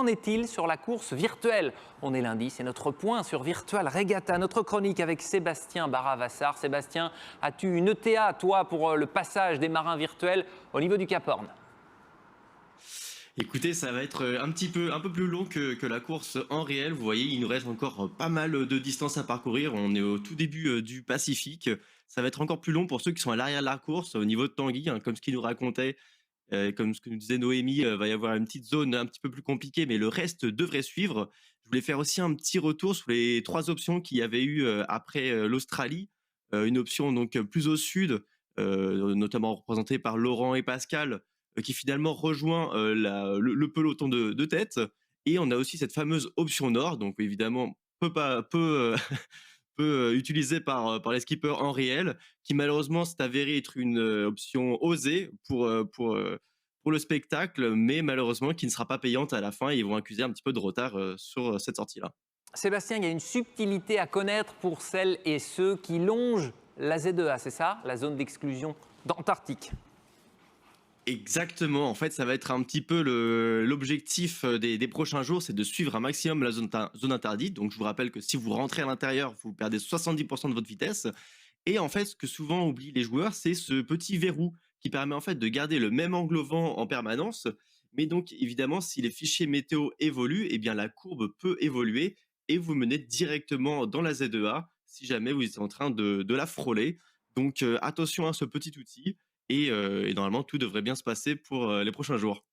qu'en est-il sur la course virtuelle? On est lundi, c'est notre point sur Virtual Regatta, notre chronique avec Sébastien Barra-Vassar. Sébastien, as-tu une ETA, toi, pour le passage des marins virtuels au niveau du Cap Horn? Écoutez, ça va être un peu plus long que la course en réel. Vous voyez, il nous reste encore pas mal de distance à parcourir. On est au tout début du Pacifique. Ça va être encore plus long pour ceux qui sont à l'arrière de la course, au niveau de Tanguy, hein, comme ce qu'il nous racontait, comme ce que nous disait Noémie, va y avoir une petite zone un petit peu plus compliquée, mais le reste devrait suivre. Je voulais faire aussi un petit retour sur les trois options qu'il y avait eu après l'Australie. Une option donc plus au sud, notamment représentée par Laurent et Pascal, qui finalement rejoint le peloton de tête. Et on a aussi cette fameuse option nord, donc évidemment peu utilisée par les skippers en réel, qui malheureusement s'est avérée être une option osée pour le spectacle, mais malheureusement qui ne sera pas payante à la fin. Et ils vont accuser un petit peu de retard sur cette sortie-là. Sébastien, il y a une subtilité à connaître pour celles et ceux qui longent la Z2A, c'est ça? La zone d'exclusion d'Antarctique. Exactement, en fait, ça va être un petit peu l'objectif des prochains jours, c'est de suivre un maximum la zone interdite. Donc, je vous rappelle que si vous rentrez à l'intérieur, vous perdez 70% de votre vitesse. Et en fait, ce que souvent oublient les joueurs, c'est ce petit verrou qui permet en fait de garder le même angle au vent en permanence. Mais donc, évidemment, si les fichiers météo évoluent, eh bien, la courbe peut évoluer et vous menez directement dans la Z2A si jamais vous êtes en train de la frôler. Donc, attention à ce petit outil. Et normalement, tout devrait bien se passer pour les prochains jours.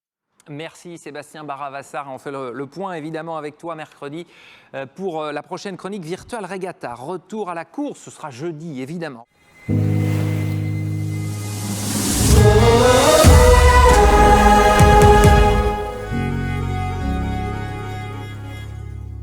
Merci Sébastien Barra-Vassar. On fait le point évidemment avec toi mercredi pour la prochaine chronique Virtual Regatta. Retour à la course, ce sera jeudi évidemment.